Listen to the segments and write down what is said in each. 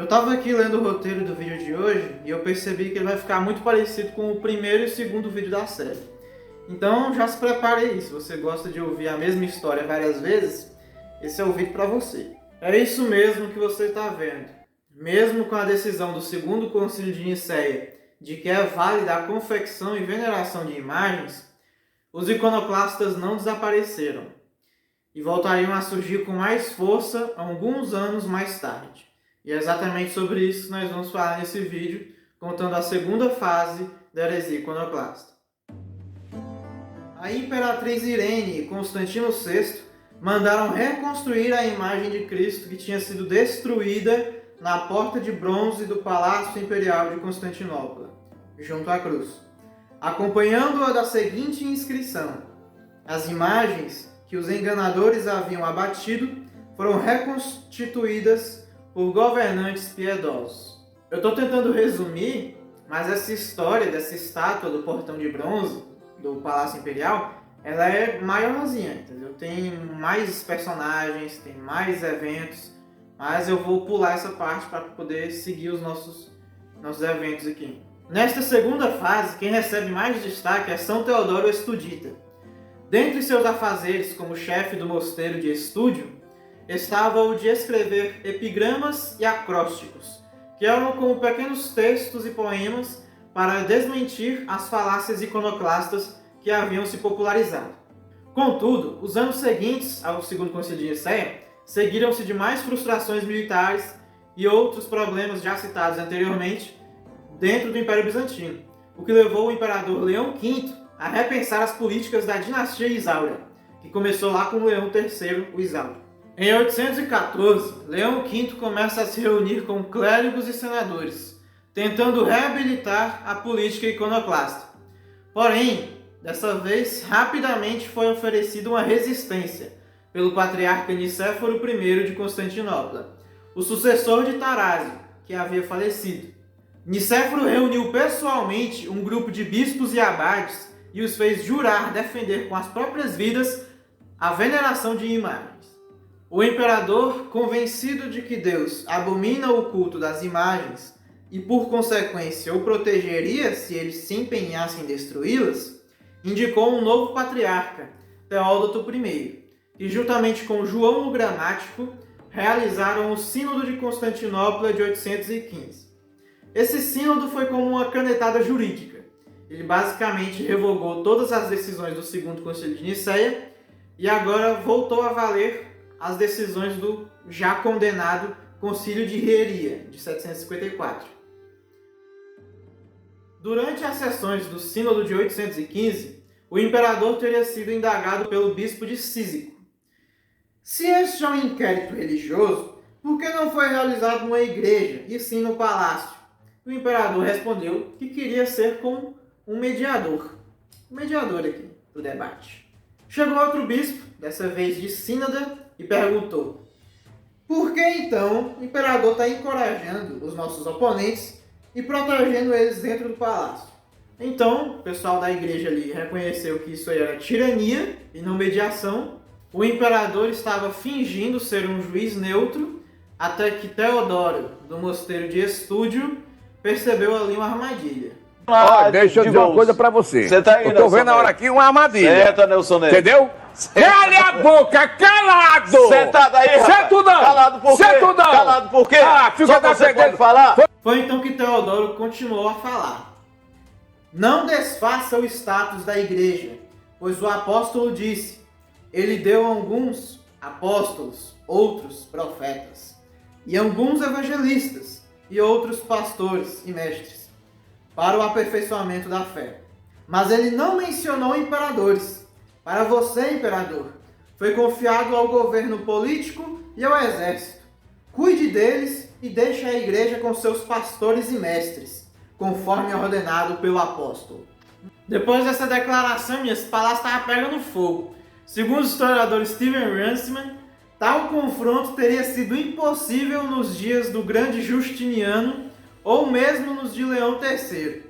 estava aqui lendo o roteiro do vídeo de hoje e eu percebi que ele vai ficar muito parecido com o primeiro e o segundo vídeo da série. Então já se prepare aí, se você gosta de ouvir a mesma história várias vezes, esse é o vídeo para você. É isso mesmo que você está vendo. Mesmo com a decisão do segundo concílio de Nicéia de que é válida a confecção e veneração de imagens, os iconoclastas não desapareceram e voltariam a surgir com mais força alguns anos mais tarde. E é exatamente sobre isso que nós vamos falar nesse vídeo, contando a segunda fase da heresia iconoclasta. A imperatriz Irene e Constantino VI mandaram reconstruir a imagem de Cristo que tinha sido destruída na porta de bronze do Palácio Imperial de Constantinopla, junto à cruz, acompanhando-a da seguinte inscrição: as imagens que os enganadores haviam abatido foram reconstituídas por governantes piedosos. Eu estou tentando resumir, mas essa história dessa estátua do portão de bronze do Palácio Imperial, ela é maiorzinha, entendeu? Tem mais personagens, tem mais eventos, mas eu vou pular essa parte para poder seguir os nossos eventos aqui. Nesta segunda fase, quem recebe mais destaque é São Teodoro Estudita. Dentre seus afazeres como chefe do mosteiro de Estúdio, estava o de escrever epigramas e acrósticos, que eram como pequenos textos e poemas para desmentir as falácias iconoclastas que haviam se popularizado. Contudo, os anos seguintes ao Segundo Concílio de Nicéia seguiram-se de mais frustrações militares e outros problemas já citados anteriormente dentro do Império Bizantino, o que levou o imperador Leão V a repensar as políticas da dinastia Isaura, que começou lá com Leão III, o Isauro. Em 814, Leão V começa a se reunir com clérigos e senadores, tentando reabilitar a política iconoclasta. Porém, dessa vez, rapidamente foi oferecida uma resistência pelo patriarca Nicéforo I de Constantinopla, o sucessor de Tarásio, que havia falecido. Nicéforo reuniu pessoalmente um grupo de bispos e abades e os fez jurar defender com as próprias vidas a veneração de imagens. O imperador, convencido de que Deus abomina o culto das imagens e, por consequência, o protegeria se eles se empenhassem em destruí-las, indicou um novo patriarca, Teódoto I, que, juntamente com João o Gramático, realizaram o Sínodo de Constantinopla de 815. Esse sínodo foi como uma canetada jurídica. Ele basicamente revogou todas as decisões do Segundo Concílio de Nicéia e agora voltou a valer as decisões do já condenado Concílio de Hieria, de 754. Durante as sessões do Sínodo de 815, o imperador teria sido indagado pelo bispo de Císico. Se este é um inquérito religioso, por que não foi realizado numa igreja e sim no palácio? O imperador respondeu que queria ser com um mediador. Um mediador aqui do debate. Chegou outro bispo, dessa vez de Sínada, e perguntou: por que então o imperador está encorajando os nossos oponentes e protegendo eles dentro do palácio? Então, o pessoal da igreja ali reconheceu que isso aí era tirania e não mediação. O imperador estava fingindo ser um juiz neutro, até que Teodoro, do mosteiro de Estúdio, percebeu ali uma armadilha. Ó, deixa eu dizer uma coisa pra você. Você tá aí, eu tô vendo a hora aqui uma armadilha. Certo, Nelson Neto. Entendeu? Cala a boca, calado! Sentado aí, rapaz. Sento não! Calado por quê? Sento não! Calado por quê? Ah, fica Só da você pegando. pode falar? Foi então que Teodoro continuou a falar: não desfaça o status da igreja, pois o apóstolo disse, ele deu a alguns apóstolos, outros profetas, e alguns evangelistas, e outros pastores e mestres, para o aperfeiçoamento da fé. Mas ele não mencionou imperadores. Para você, imperador, foi confiado ao governo político e ao exército. Cuide deles e deixe a igreja com seus pastores e mestres, conforme ordenado pelo apóstolo. Depois dessa declaração, esse palácio estava pegando fogo. Segundo o historiador Steven Runciman, tal confronto teria sido impossível nos dias do grande Justiniano ou mesmo nos de Leão III.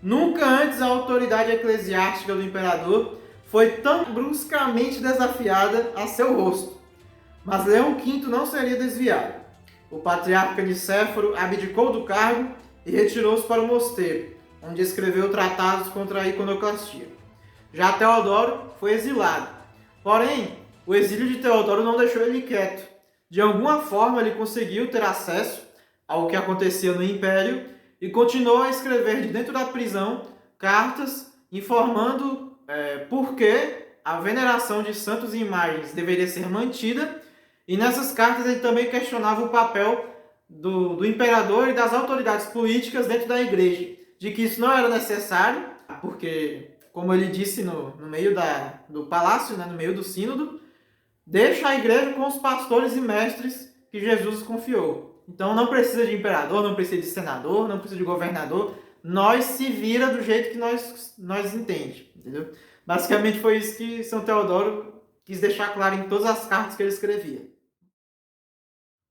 Nunca antes a autoridade eclesiástica do imperador foi tão bruscamente desafiada a seu rosto. Mas Leão V não seria desviado. o patriarca Nicéforo abdicou do cargo e retirou-se para o mosteiro, onde escreveu tratados contra a iconoclastia. Já Teodoro foi exilado. Porém, o exílio de Teodoro não deixou ele quieto. De alguma forma, ele conseguiu ter acesso ao que acontecia no Império e continuou a escrever de dentro da prisão cartas informando por que a veneração de santos e imagens deveria ser mantida, e nessas cartas ele também questionava o papel do imperador e das autoridades políticas dentro da igreja, de que isso não era necessário, porque, como ele disse no meio do palácio, no meio do sínodo, deixa a igreja com os pastores e mestres que Jesus confiou. Então não precisa de imperador, não precisa de senador, não precisa de governador, nós se vira do jeito que nós entende, entendeu? Basicamente foi isso que São Teodoro quis deixar claro em todas as cartas que ele escrevia.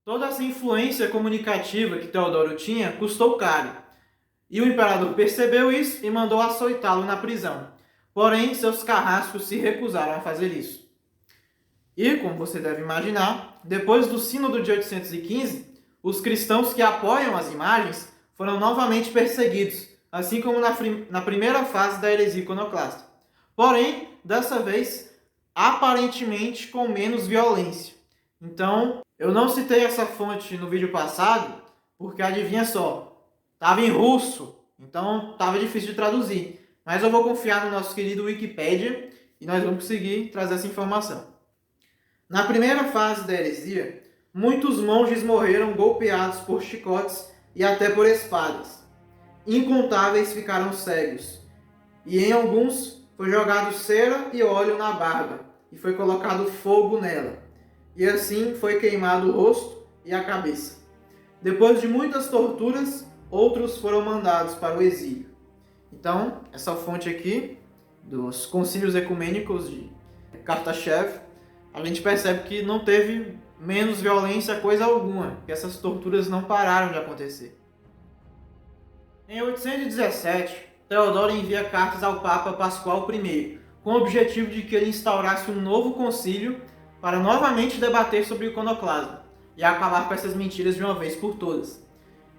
Toda essa influência comunicativa que Teodoro tinha custou caro. E o imperador percebeu isso e mandou açoitá-lo na prisão. Porém, seus carrascos se recusaram a fazer isso. E, como você deve imaginar, depois do Sínodo de 815, os cristãos que apoiam as imagens foram novamente perseguidos, assim como na primeira fase da heresia iconoclasta. Porém, dessa vez, aparentemente com menos violência. Então, eu não citei essa fonte no vídeo passado, porque adivinha só, estava em russo, então estava difícil de traduzir. Mas eu vou confiar no nosso querido Wikipedia e nós vamos conseguir trazer essa informação. Na primeira fase da heresia, muitos monges morreram golpeados por chicotes e até por espadas. Incontáveis ficaram cegos, e em alguns foi jogado cera e óleo na barba, e foi colocado fogo nela, e assim foi queimado o rosto e a cabeça. Depois de muitas torturas, outros foram mandados para o exílio. Então, essa fonte aqui, dos concílios ecumênicos de Khartachev, a gente percebe que não teve menos violência coisa alguma, que essas torturas não pararam de acontecer. Em 817, Teodoro envia cartas ao Papa Pascoal I, com o objetivo de que ele instaurasse um novo concílio para novamente debater sobre o iconoclasmo e acabar com essas mentiras de uma vez por todas.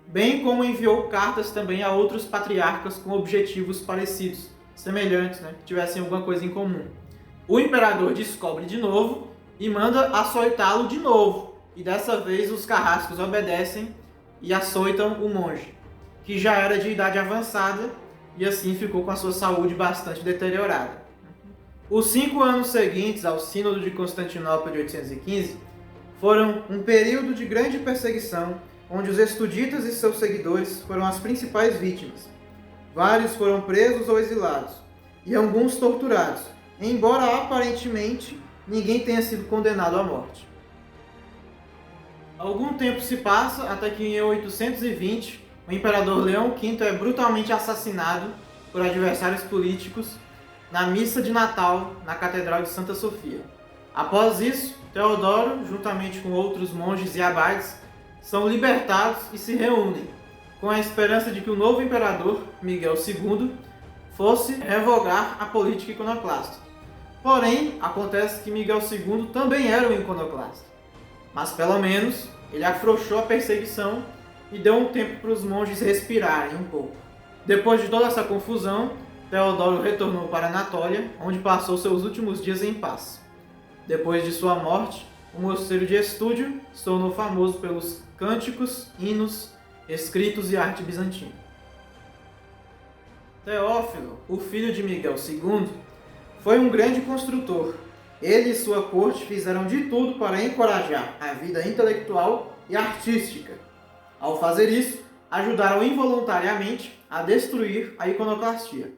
Bem como enviou cartas também a outros patriarcas com objetivos parecidos, semelhantes, que tivessem alguma coisa em comum. O imperador descobre de novo e manda açoitá-lo de novo, e dessa vez os carrascos obedecem e açoitam o monge, que já era de idade avançada e assim ficou com a sua saúde bastante deteriorada. Os 5 anos seguintes ao Sínodo de Constantinopla de 815 foram um período de grande perseguição, onde os estuditas e seus seguidores foram as principais vítimas. Vários foram presos ou exilados, e alguns torturados, embora aparentemente ninguém tenha sido condenado à morte. Algum tempo se passa até que em 820 o imperador Leão V é brutalmente assassinado por adversários políticos na missa de Natal na Catedral de Santa Sofia. Após isso, Teodoro, juntamente com outros monges e abades, são libertados e se reúnem, com a esperança de que o novo imperador, Miguel II, fosse revogar a política iconoclasta. Porém, acontece que Miguel II também era um iconoclasta. Mas pelo menos ele afrouxou a perseguição e deu um tempo para os monges respirarem um pouco. Depois de toda essa confusão, Teodoro retornou para Anatólia, onde passou seus últimos dias em paz. Depois de sua morte, o mosteiro de Estúdio se tornou famoso pelos cânticos, hinos, escritos e arte bizantina. Teófilo, o filho de Miguel II, foi um grande construtor. Ele e sua corte fizeram de tudo para encorajar a vida intelectual e artística. Ao fazer isso, ajudaram involuntariamente a destruir a iconoclastia.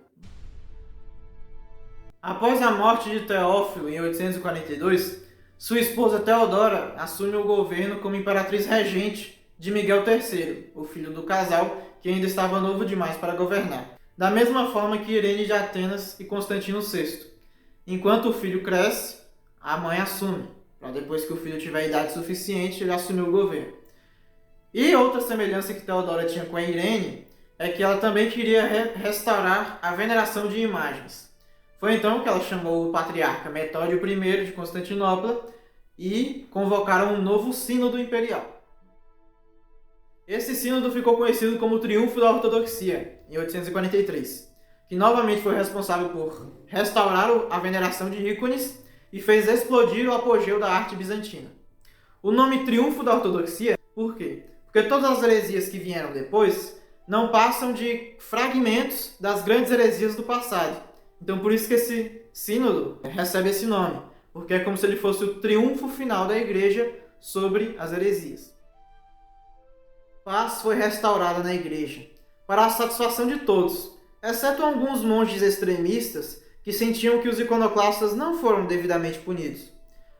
Após a morte de Teófilo em 842, sua esposa Teodora assume o governo como imperatriz regente de Miguel III, o filho do casal, que ainda estava novo demais para governar. Da mesma forma que Irene de Atenas e Constantino VI. Enquanto o filho cresce, a mãe assume, para depois que o filho tiver idade suficiente, ele assumir o governo. E outra semelhança que Teodora tinha com a Irene é que ela também queria restaurar a veneração de imagens. Foi então que ela chamou o patriarca Metódio I de Constantinopla e convocaram um novo sínodo imperial. Esse sínodo ficou conhecido como o Triunfo da Ortodoxia, em 843, que novamente foi responsável por restaurar a veneração de ícones e fez explodir o apogeu da arte bizantina. O nome Triunfo da Ortodoxia, por quê? Porque todas as heresias que vieram depois não passam de fragmentos das grandes heresias do passado. Então por isso que esse sínodo recebe esse nome, porque é como se ele fosse o triunfo final da igreja sobre as heresias. Paz foi restaurada na igreja, para a satisfação de todos, exceto alguns monges extremistas que sentiam que os iconoclastas não foram devidamente punidos.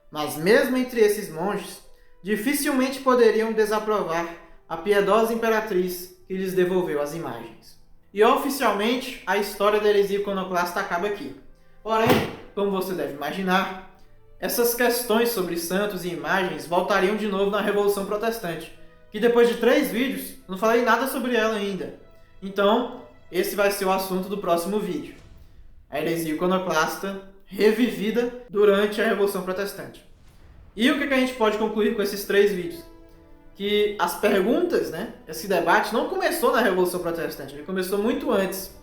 Mas mesmo entre esses monges, dificilmente poderiam desaprovar a piedosa imperatriz que lhes devolveu as imagens. E oficialmente, a história da heresia iconoclasta acaba aqui. Porém, como você deve imaginar, essas questões sobre santos e imagens voltariam de novo na Revolução Protestante, que depois de 3 vídeos, não falei nada sobre ela ainda. Então, esse vai ser o assunto do próximo vídeo. A heresia iconoclasta revivida durante a Revolução Protestante. E o que a gente pode concluir com esses 3 vídeos? Que as perguntas, esse debate não começou na Revolução Protestante, ele começou muito antes.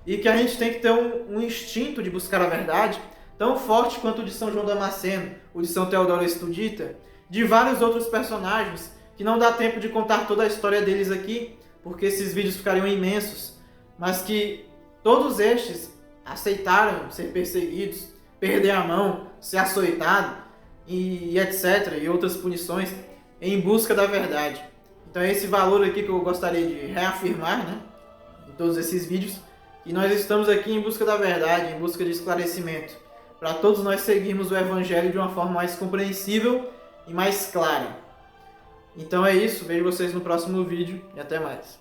E que a gente tem que ter um instinto de buscar a verdade tão forte quanto o de São João Damasceno, o de São Teodoro Estudita, de vários outros personagens que não dá tempo de contar toda a história deles aqui, porque esses vídeos ficariam imensos, mas que todos estes aceitaram ser perseguidos, perder a mão, ser açoitado e etc. e outras punições em busca da verdade. Então é esse valor aqui que eu gostaria de reafirmar, em todos esses vídeos, que nós estamos aqui em busca da verdade, em busca de esclarecimento, para todos nós seguirmos o Evangelho de uma forma mais compreensível e mais clara. Então é isso, vejo vocês no próximo vídeo e até mais.